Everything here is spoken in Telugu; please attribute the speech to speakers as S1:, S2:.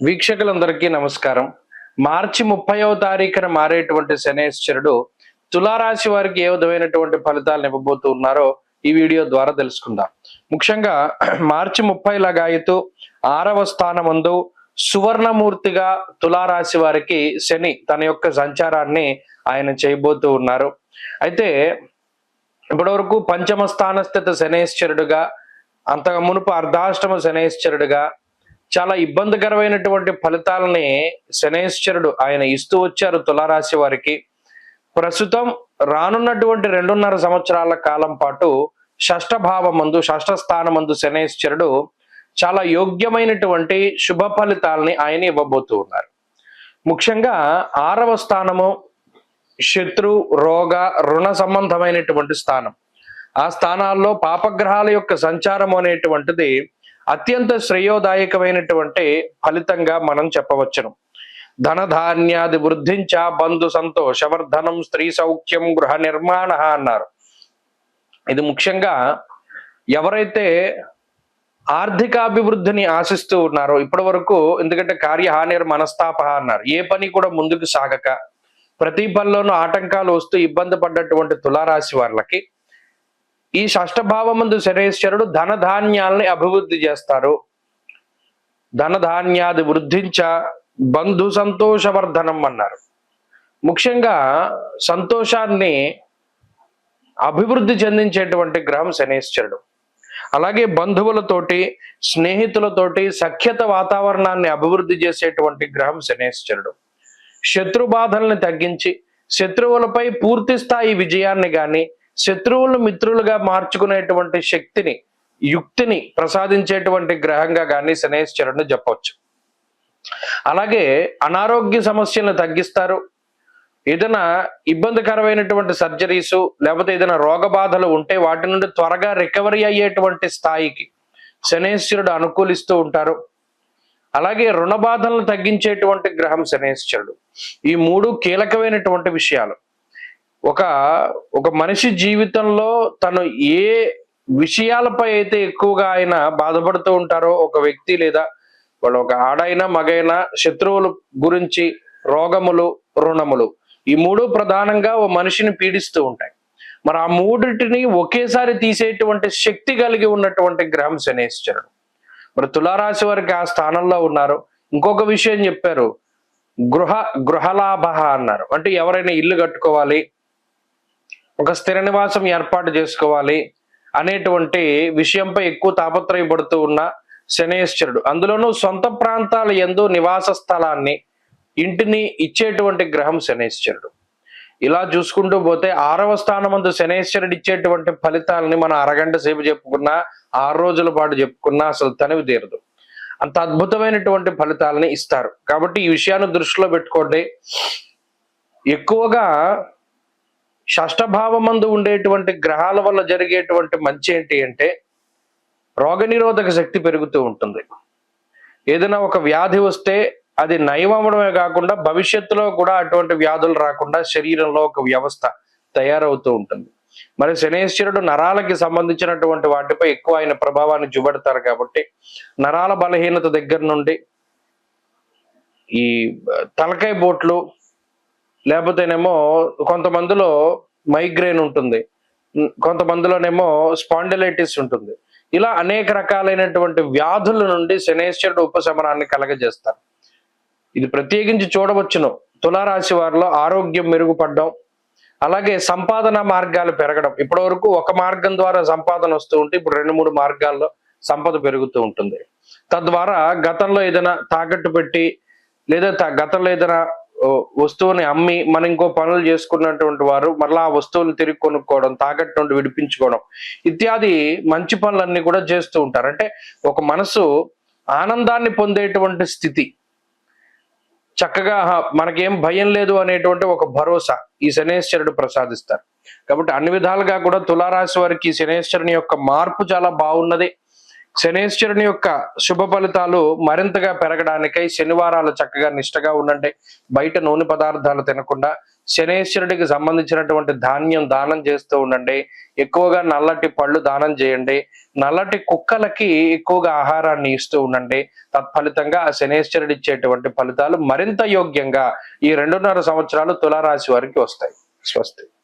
S1: వీక్షకులందరికీ నమస్కారం. మార్చి 30వ తారీఖున మారేటువంటి శనేశ్వరుడు తులారాశి వారికి ఏ విధమైనటువంటి ఫలితాలను ఇవ్వబోతూ ఉన్నారో ఈ వీడియో ద్వారా తెలుసుకుందాం. ముఖ్యంగా మార్చి 30 లగాయతు 6వ స్థానమందు సువర్ణమూర్తిగా తులారాశి వారికి శని తన యొక్క సంచారాన్ని ఆయన చేయబోతూ ఉన్నారు. అయితే ఇప్పటివరకు పంచమ స్థానస్థిత శనేశ్వరుడుగా, అంతకు మునుపు అర్ధాష్టమ శనేశ్వరుడుగా చాలా ఇబ్బందికరమైనటువంటి ఫలితాలని శనేశ్వరుడు ఆయన ఇస్తూ వచ్చారు తులారాశి వారికి. ప్రస్తుతం రానున్నటువంటి 2.5 సంవత్సరాల కాలం పాటు షష్ఠ స్థానమందు శనేశ్వరుడు చాలా యోగ్యమైనటువంటి శుభ ఫలితాలని ఆయన ఇవ్వబోతూ ఉన్నారు. ముఖ్యంగా 6వ స్థానము శత్రు, రోగ, రుణ సంబంధమైనటువంటి స్థానం. ఆ స్థానాల్లో పాపగ్రహాల యొక్క సంచారం అనేటువంటిది అత్యంత శ్రేయోదాయకమైనటువంటి ఫలితంగా మనం చెప్పవచ్చును. ధనధాన్యాది వృద్ధించ, బంధు సంతోషవర్ధనం, స్త్రీ సౌఖ్యం, గృహ నిర్మాణ అన్నారు. ఇది ముఖ్యంగా ఎవరైతే ఆర్థికాభివృద్ధిని ఆశిస్తూ ఉన్నారో ఇప్పటి వరకు, ఎందుకంటే కార్యహానిర్ మనస్తాప అన్నారు, ఏ పని కూడా ముందుకు సాగక ప్రతి పనిలోనూ ఆటంకాలు వస్తూ ఇబ్బంది పడ్డటువంటి తులారాశి వాళ్ళకి ఈ షష్ఠభావమందు శనేశ్వరుడు ధనధాన్యాల్ని అభివృద్ధి చేస్తారు. ధనధాన్యాది వృద్ధించ, బంధు సంతోషవర్ధనం అన్నారు. ముఖ్యంగా సంతోషాన్ని అభివృద్ధి చెందించేటువంటి గ్రహం శనేశ్వరుడు. అలాగే బంధువులతోటి, స్నేహితులతోటి సఖ్యత వాతావరణాన్ని అభివృద్ధి చేసేటువంటి గ్రహం శనేశ్వరుడు. శత్రు బాధల్ని తగ్గించి శత్రువులపై పూర్తి స్థాయి విజయాన్ని గాని, శత్రువులను మిత్రులుగా మార్చుకునేటువంటి శక్తిని, యుక్తిని ప్రసాదించేటువంటి గ్రహంగా కానీ శనేశ్వరుడిని చెప్పవచ్చు. అలాగే అనారోగ్య సమస్యలను తగ్గిస్తారు. ఏదైనా ఇబ్బందికరమైనటువంటి సర్జరీసు లేకపోతే ఏదైనా రోగ బాధలు ఉంటే వాటి నుండి త్వరగా రికవరీ అయ్యేటువంటి స్థాయికి శనేశ్వరుడు అనుకూలిస్తూ ఉంటారు. అలాగే రుణ బాధలను తగ్గించేటువంటి గ్రహం శనేశ్వరుడు. ఈ 3 కీలకమైనటువంటి విషయాలు. ఒక మనిషి జీవితంలో తను ఏ విషయాలపై అయితే ఎక్కువగా ఆయన బాధపడుతూ ఉంటారో, ఒక వ్యక్తి లేదా వాళ్ళు ఒక ఆడైనా మగైనా, శత్రువుల గురించి, రోగములు, రుణములు, ఈ 3 ప్రధానంగా ఓ మనిషిని పీడిస్తూ ఉంటాయి. మరి ఆ 3టిని ఒకేసారి తీసేటువంటి శక్తి కలిగి ఉన్నటువంటి గ్రహం శనేశ్వరుడు. మరి తులారాశి వారికి ఆ స్థానంలో ఉన్నారు. ఇంకొక విషయం చెప్పారు, గృహలాభ అన్నారు. అంటే ఎవరైనా ఇల్లు కట్టుకోవాలి, ఒక స్థిర నివాసం ఏర్పాటు చేసుకోవాలి అనేటువంటి విషయంపై ఎక్కువ తాపత్రయపడుతూ ఉన్న శనేశ్వరుడు, అందులోనూ సొంత ప్రాంతాల యందు నివాస స్థలాన్ని, ఇంటిని ఇచ్చేటువంటి గ్రహం శనేశ్వరుడు. ఇలా చూసుకుంటూ పోతే 6వ స్థానమందు శనేశ్వరుడు ఇచ్చేటువంటి ఫలితాలని మనం అరగంట సేపు చెప్పుకున్నా, 6 రోజుల పాటు చెప్పుకున్నా అసలు తనివి తీరదు. అంత అద్భుతమైనటువంటి ఫలితాలని ఇస్తారు. కాబట్టి ఈ విషయాన్ని దృష్టిలో పెట్టుకోండి. ఎక్కువగా షష్ఠభావమందు ఉండేటువంటి గ్రహాల వల్ల జరిగేటువంటి మంచి ఏంటి అంటే రోగనిరోధక శక్తి పెరుగుతూ ఉంటుంది. ఏదైనా ఒక వ్యాధి వస్తే అది నయం అవ్వడమే కాకుండా భవిష్యత్తులో కూడా అటువంటి వ్యాధులు రాకుండా శరీరంలో ఒక వ్యవస్థ తయారవుతూ ఉంటుంది. మరి శనేశ్వరుడు నరాలకి సంబంధించినటువంటి వాటిపై ఎక్కువ ఆయన ప్రభావాన్ని చూపెడతారు. కాబట్టి నరాల బలహీనత దగ్గర నుండి ఈ తలకాయ బోట్లు, లేకపోతేనేమో కొంతమందిలో మైగ్రేన్ ఉంటుంది, కొంతమందిలోనేమో స్పాండిలైటిస్ ఉంటుంది. ఇలా అనేక రకాలైనటువంటి వ్యాధుల నుండి శనేశ్వరుడు ఉపశమనాన్ని కలగజేస్తారు. ఇది ప్రత్యేకించి చూడవచ్చును. తులారాశి వారిలో ఆరోగ్యం మెరుగుపడడం, అలాగే సంపాదన మార్గాలు పెరగడం. ఇప్పటి వరకు ఒక మార్గం ద్వారా సంపాదన వస్తూ ఉంటే ఇప్పుడు 2-3 మార్గాల్లో సంపద పెరుగుతూ ఉంటుంది. తద్వారా గతంలో ఏదైనా తాకట్టు పెట్టి లేదా గతంలో ఏదైనా వస్తువుని అమ్మి మనం ఇంకో పనులు చేసుకున్నటువంటి వారు మరలా ఆ వస్తువులు తిరిగి కొనుక్కోవడం, తాకట్టు నుండి విడిపించుకోవడం ఇత్యాది మంచి పనులన్నీ కూడా చేస్తూ ఉంటారు. అంటే ఒక మనసు ఆనందాన్ని పొందేటువంటి స్థితి, చక్కగా మనకేం భయం లేదు అనేటువంటి ఒక భరోసా ఈ శనేశ్వరుడు ప్రసాదిస్తారు. కాబట్టి అన్ని విధాలుగా కూడా తులారాశి వారికి శనేశ్వరుని యొక్క మార్పు చాలా బాగున్నది. శనేశ్వరుని యొక్క శుభ ఫలితాలు మరింతగా పెరగడానికై శనివారాలు చక్కగా నిష్టగా ఉండండి. బయట నూనె పదార్థాలు తినకుండా శనేశ్వరుడికి సంబంధించినటువంటి ధాన్యం దానం చేస్తూ ఉండండి. ఎక్కువగా నల్లటి పళ్ళు దానం చేయండి. నల్లటి కుక్కలకి ఎక్కువగా ఆహారాన్ని ఇస్తూ ఉండండి. తత్ఫలితంగా ఆ శనేశ్వరుడు ఇచ్చేటువంటి ఫలితాలు మరింత యోగ్యంగా ఈ 2.5 సంవత్సరాలు తులారాశి వారికి వస్తాయి. స్వస్తి.